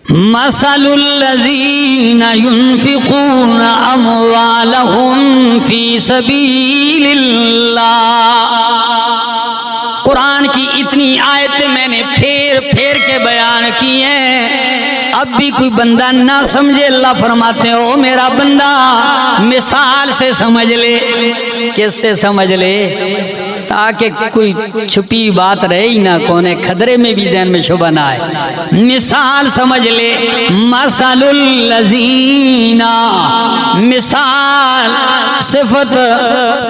مثل الذین ينفقون اموالهم فی سبیل اللہ۔ قرآن کی اتنی آیتیں میں نے پھیر پھیر کے بیان کی ہیں، اب بھی کوئی بندہ نہ سمجھے، اللہ فرماتے ہیں او میرا بندہ مثال سے سمجھ لے۔ کس سے سمجھ لے؟ تاکہ کوئی چھپی بات رہے ہی نہ، کونے خدرے میں بھی ذہن میں شبہ نہ آئے۔ مثال سمجھ لے، مثل الذین، مثال صفت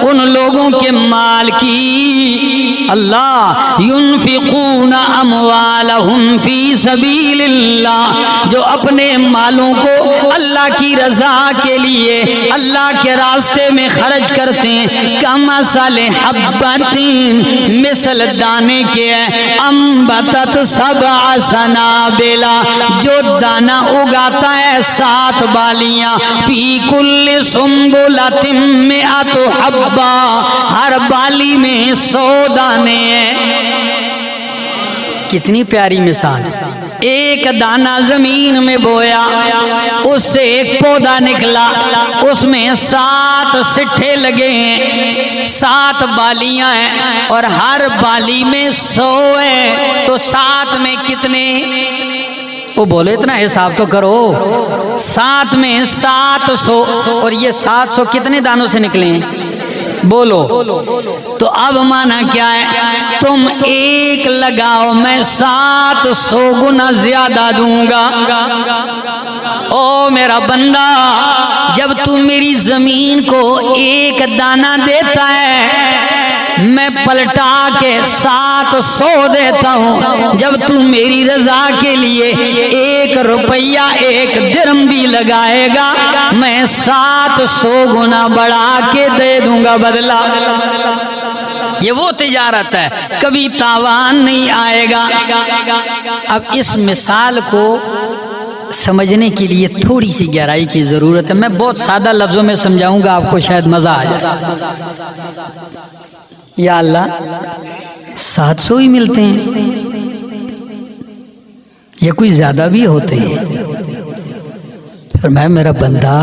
ان لوگوں کے مال کی، اللہ ينفقون اموالہم فی سبیل اللہ، جو اپنے مالوں کو اللہ کی رضا کے لیے اللہ کے راستے میں خرچ کرتے ہیں، کمثل حبۃ، مثل دانے کے انبتت سبع سنابل، جو دانہ اگاتا ہے 7 بالیاں، فی کل سنبلۃ مئۃ حبہ، ہر بالی میں 100 دانے ہیں۔ کتنی پیاری مثال۔ ایک دانہ زمین میں بویا، اس سے ایک پودا نکلا، اس میں 7 سٹھے لگے ہیں، 7 بالیاں ہیں، اور ہر بالی میں 100 ہے، تو 7 میں کتنے؟ وہ بولے اتنا حساب تو کرو، 7 میں 700، اور یہ 700 کتنے دانوں سے نکلے ہیں؟ بولو۔ تو اب مانا کیا ہے؟ تم 1 لگاؤ، میں 700 گنا زیادہ دوں گا۔ او میرا بندہ، جب تم میری زمین کو 1 دانہ دیتا ہے، میں پلٹا کے 700 دیتا ہوں۔ جب تم میری رضا کے لیے 1 روپیہ 1 درہم بھی لگائے گا، میں 700 گنا بڑھا کے دے دوں گا بدلہ۔ یہ وہ تجارت ہے، کبھی تاوان نہیں آئے گا۔ اب اس مثال کو سمجھنے کے لیے تھوڑی سی گہرائی کی ضرورت ہے، میں بہت سادہ لفظوں میں سمجھاؤں گا، آپ کو شاید مزہ آ جائے۔ یا اللہ 700 ہی ملتے ہیں یا کوئی زیادہ بھی ہوتے ہیں؟ فرمایا میرا بندہ،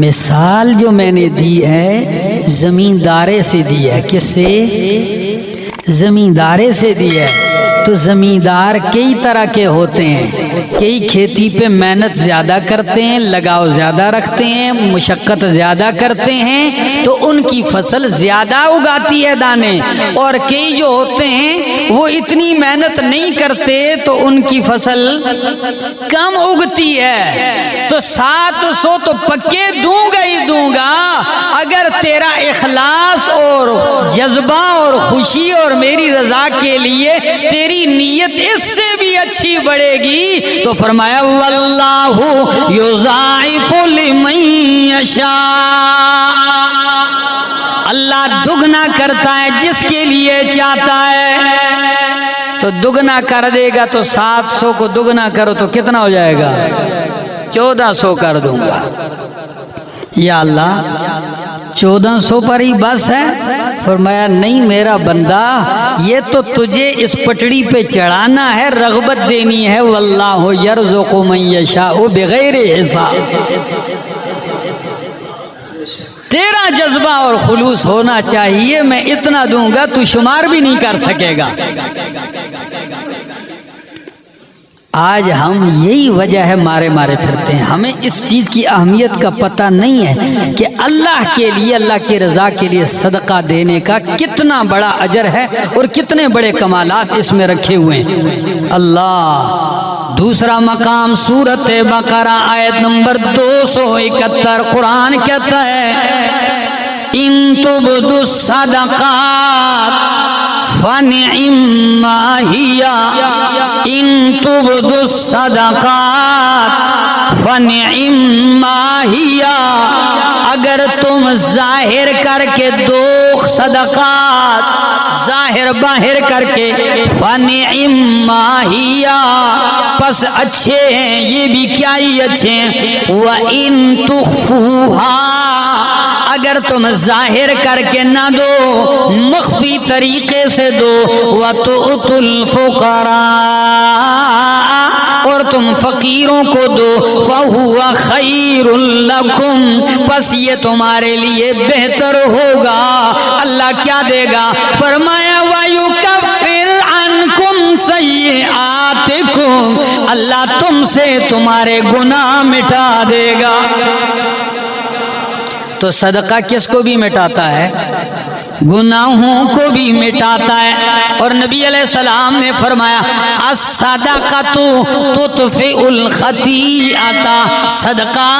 مثال جو میں نے دی ہے زمیندارے سے دی ہے۔ کس سے؟ زمیندارے سے دی ہے۔ تو زمیندار کئی طرح کے ہوتے ہیں، کئی کھیتی پہ محنت زیادہ کرتے ہیں، لگاؤ زیادہ رکھتے ہیں، مشقت زیادہ کرتے ہیں، تو ان کی فصل زیادہ اگاتی ہے دانے، اور کئی جو ہوتے ہیں وہ اتنی محنت نہیں کرتے تو ان کی فصل کم اگتی ہے۔ تو 700 تو پکے دوں گا ہی دوں گا، اگر تیرا اخلاص اور جذبہ اور خوشی اور میری رضا کے لیے تیری نیت اس سے بھی اچھی بڑھے گی۔ تو فرمایا واللہ یضاعف لمن یشاء، اللہ دگنا کرتا ہے جس کے لیے چاہتا ہے۔ تو دگنا کر دے گا، تو 700 کو دگنا کرو تو کتنا ہو جائے گا؟ 1400 کر دوں گا۔ یا اللہ 1400 پر ہی بس ہے؟ فرمایا نہیں میرا بندہ، یہ تو تجھے اس پٹڑی پہ چڑھانا ہے، رغبت دینی ہے۔ واللہ یرزق من یشاء بغیر حساب۔ تیرا جذبہ اور خلوص ہونا چاہیے، میں اتنا دوں گا تو شمار بھی نہیں کر سکے گا۔ آج ہم یہی وجہ ہے مارے پھرتے ہیں، ہمیں اس چیز کی اہمیت کا پتہ نہیں ہے کہ اللہ کے لیے، اللہ کی رضا کے لیے صدقہ دینے کا کتنا بڑا اجر ہے اور کتنے بڑے کمالات اس میں رکھے ہوئے ہیں۔ اللہ دوسرا مقام سورۃ بقرہ آیت نمبر 271، قرآن کہتا ہے ان تبدوا الصدقات فنعما ہی، ان تبدوا الصدقات فنعما ہی، اگر تم ظاہر کر کے دو صدقات، ظاہر باہر کر کے، فنعما ہی، پس اچھے ہیں، یہ بھی کیا ہی اچھے ہیں۔ وَإِن تُخْفُوهَا، اگر تم ظاہر کر کے نہ دو، مخفی طریقے سے دو، وَتُؤْتُوا الْفُقَرَاءَ، اور تم فقیروں کو دو، فَهُوَ خَيْرٌ لَكُمْ، بس یہ تمہارے لیے بہتر ہوگا۔ اللہ کیا دے گا؟ فرمایا وَيُكَفِّرْ عَنْكُمْ سَيِّئَاتِكُمْ، اللہ تم سے تمہارے گناہ مٹا دے گا۔ تو صدقہ کس کو بھی مٹاتا ہے؟ گناہوں کو بھی مٹاتا ہے۔ اور نبی علیہ السلام نے فرمایا الصدقۃ تطفئ الخطیئۃ، صدقہ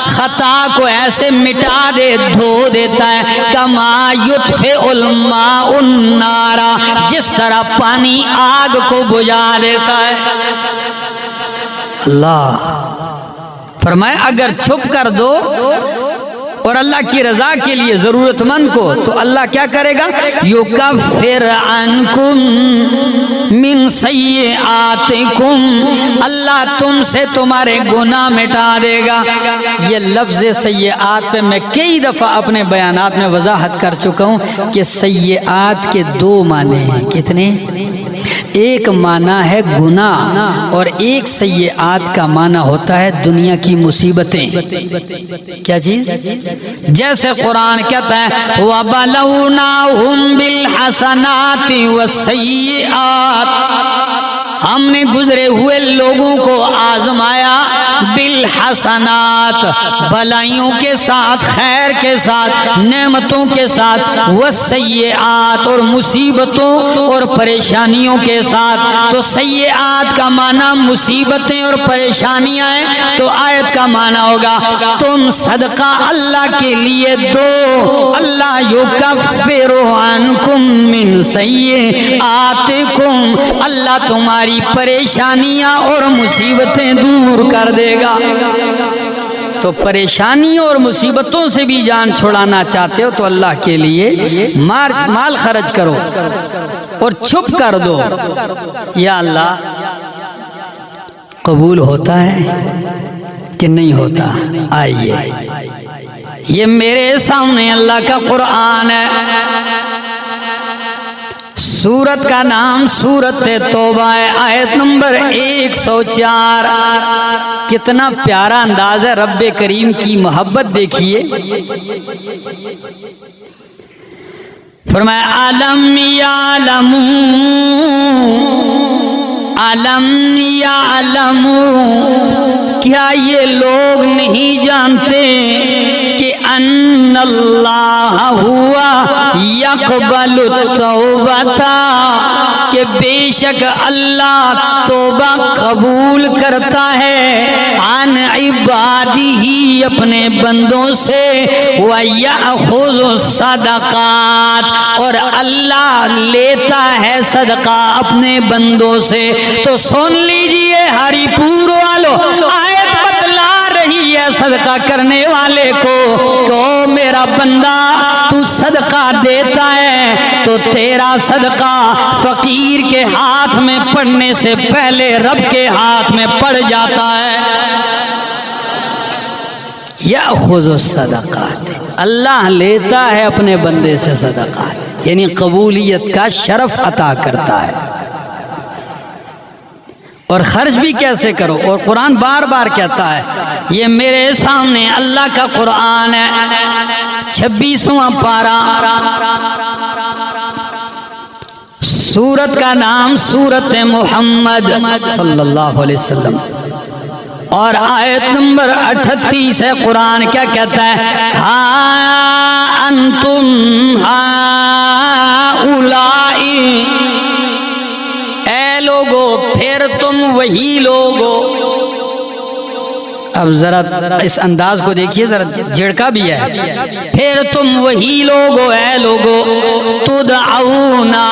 خطا کو ایسے مٹا دے، دھو دیتا ہے، کما یطفئ الماء النار، جس طرح پانی آگ کو بجھا دیتا ہے۔ اللہ فرمایا اگر چھپ کر دو اور اللہ کی رضا کے لیے ضرورت مند کو، تو اللہ کیا کرے گا؟ یکفر عنکم من سیئاتکم، اللہ تم سے تمہارے گناہ مٹا دے گا۔ یہ لفظ سیئات پہ میں کئی دفعہ اپنے بیانات میں وضاحت کر چکا ہوں کہ سیئات کے دو معنی ہیں۔ کتنے؟ ایک معنی ہے گناہ، اور ایک سیئات کا معنی ہوتا ہے دنیا کی مصیبتیں۔ کیا چیز؟ جیسے قرآن کہتا ہے وَبَلَوْنَاهُمْ بِالْحَسَنَاتِ وَالسَّيِّئَاتِ، ہم نے گزرے ہوئے لوگوں کو آزمایا بالحسنات، بھلائیوں کے ساتھ، خیر کے ساتھ، نعمتوں کے ساتھ، والسیئات، اور مصیبتوں اور پریشانیوں کے ساتھ۔ تو سیئات کا معنی مصیبتیں اور پریشانیاں ہیں، تو آیت کا معنی ہوگا تم صدقہ اللہ کے لیے دو، اللہ یکفر عنکم من سیئاتکم، اللہ تمہاری پریشانیاں اور مصیبتیں دور کر دے گا۔ تو پریشانیوں اور مصیبتوں سے بھی جان چھڑانا چاہتے ہو تو اللہ کے لیے مال خرچ کرو اور چھپ کر دو۔ یا اللہ قبول ہوتا ہے کہ نہیں ہوتا؟ آئیے، یہ میرے سامنے اللہ کا قرآن ہے، سورت کا نام سورت توبہ ہے، آیت نمبر 104۔ کتنا پیارا انداز ہے رب کریم کی محبت دیکھیے۔ فرمایا علم یعلمو، علم یعلمو، کیا یہ لوگ نہیں جانتے کہ ان اللہ ہوا یقبل التوبۃ، کہ بے شک اللہ توبہ قبول کرتا ہے، عن عبادہ، اپنے بندوں سے، وَيَأْخُذُ الصَّدَقَاتِ، اور اللہ لیتا ہے صدقہ اپنے بندوں سے۔ تو سن لیجئے ہری پور والو، آیت بتلا رہی ہے صدقہ کرنے والے کو کہ او میرا بندہ، تو صدقہ دیتا ہے تو تیرا صدقہ فقیر کے ہاتھ میں پڑنے سے پہلے رب کے ہاتھ میں پڑ جاتا ہے۔ یأخذ الصدقات، اللہ لیتا ہے اپنے بندے سے صدقات، یعنی قبولیت کا شرف عطا کرتا ہے۔ اور خرچ بھی کیسے کرو، اور قرآن بار بار کہتا ہے، یہ میرے سامنے اللہ کا قرآن ہے، 26واں پارہ، سورت کا نام سورت محمد صلی اللہ علیہ وسلم، اور آیت نمبر 38 ہے۔ قرآن کیا کہتا ہے؟ ہاں انتم ہؤلائی، اے لوگو، پھر تم وہی لوگو۔ اب ذرا اس انداز کو دیکھیے، ذرا جھڑکا بھی ہے۔ پھر تم وہی لوگو، اے لوگو، تدعونا،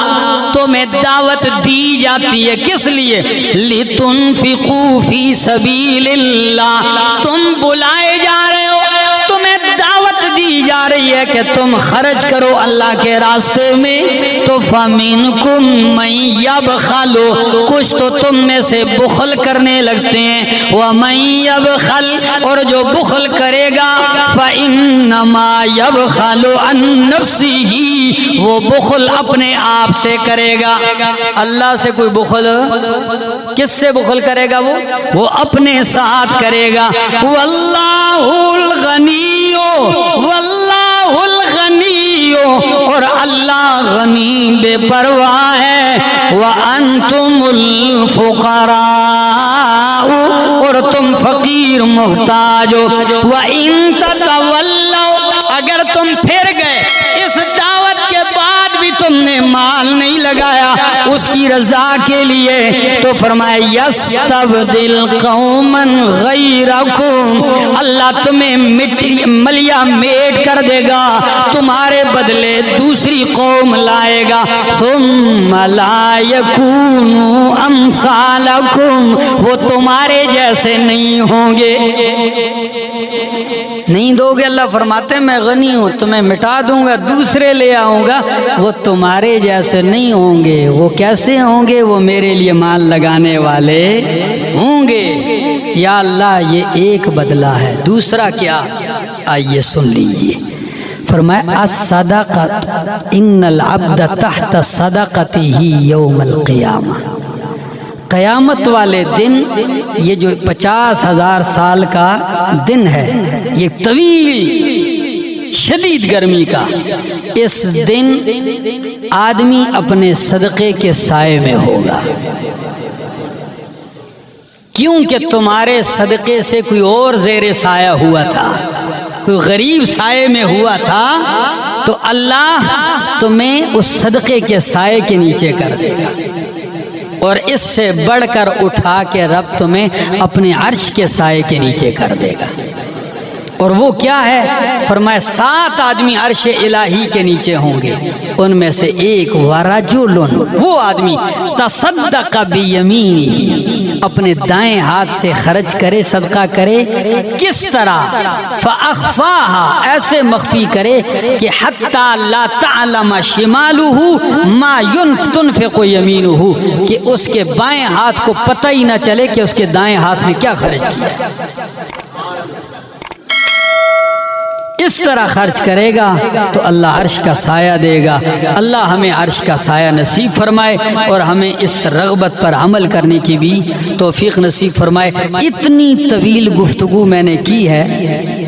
تمہیں دعوت دی جاتی ہے، کس لیے؟ لتنفقوا فی سبیل اللہ، تم بلائے جا رہے ہو، تمہیں دعوت دی جا رہی ہے کہ تم خرچ کرو اللہ کے راستے میں۔ تو فَمِنْكُمْ مَنْ يَبْخَلُ، کچھ تو تم میں سے بخل کرنے لگتے ہیں، وَمَنْ يَبْخَلْ، اور جو بخل کرے گا، فَإِنَّمَا يَبْخَلُ عَنْ نَفْسِهِ، وہ بخل اپنے آپ سے کرے گا۔ اللہ سے کوئی بخل، کس سے بخل کرے گا؟ وہ اپنے ساتھ کرے گا۔ وَاللَّهُ الْغَنِيُّ، وَاللَّهُ الْغَنِيُّ، اور اللہ غنی بے پرواہ ہے، وَأَنْتُمُ الْفُقَرَاءُ، اور تم فقیر محتاج ہو۔ وَإِن تَتَوَلَّوْا، اگر تم پھر گئے اس دعوت کے بعد تم نے مال نہیں لگایا اس کی رضا کے لیے تو فرمایا یستبدل قوما غیرکم، اللہ تمہیں ملیا میٹ کر دے گا، تمہارے بدلے دوسری قوم لائے گا، ثم لا یکونوا امثالکم، وہ تمہارے جیسے نہیں ہوں گے۔ نہیں دو گے، اللہ فرماتے ہیں میں غنی ہوں، تمہیں مٹا دوں گا، دوسرے لے آؤں گا، وہ تمہارے جیسے نہیں ہوں گے۔ وہ کیسے ہوں گے؟ وہ میرے لیے مال لگانے والے ہوں گے۔ یا اللہ یہ ایک بدلہ ہے، دوسرا کیا؟ آئیے سن لیجئے، فرمایا الصدقۃ ان العبد تحت صدقتہ یوم القیامہ، قیامت والے دن، یہ جو 50,000 سال کا دن ہے، یہ طویل شدید گرمی کا، اس دن آدمی اپنے صدقے کے سائے میں ہوگا، کیونکہ تمہارے صدقے سے کوئی اور زیر سایہ ہوا تھا، کوئی غریب سائے میں ہوا تھا، تو اللہ تمہیں اس صدقے کے سائے کے نیچے کر دے گا، اور اس سے بڑھ کر اٹھا کے رب تمہیں اپنے عرش کے سائے کے نیچے کر دے گا۔ اور وہ کیا ہے؟ فرمایا 7 آدمی عرش الہی کے نیچے ہوں گے، ان میں سے ایک ورجل، وہ آدمی تصدق بیمینہ، اپنے دائیں ہاتھ سے خرچ کرے، صدقہ کرے، کس طرح؟ فاخفاها، ایسے مخفی کرے کہ حتی لا تعلم شمالہ ما تنفق یمینہ، کہ اس کے بائیں ہاتھ کو پتہ ہی نہ چلے کہ اس کے دائیں ہاتھ نے کیا خرچ کیا۔ اس طرح خرچ کرے گا تو اللہ عرش کا سایہ دے گا۔ اللہ ہمیں عرش کا سایہ نصیب فرمائے اور ہمیں اس رغبت پر عمل کرنے کی بھی توفیق نصیب فرمائے۔ اتنی طویل گفتگو میں نے کی ہے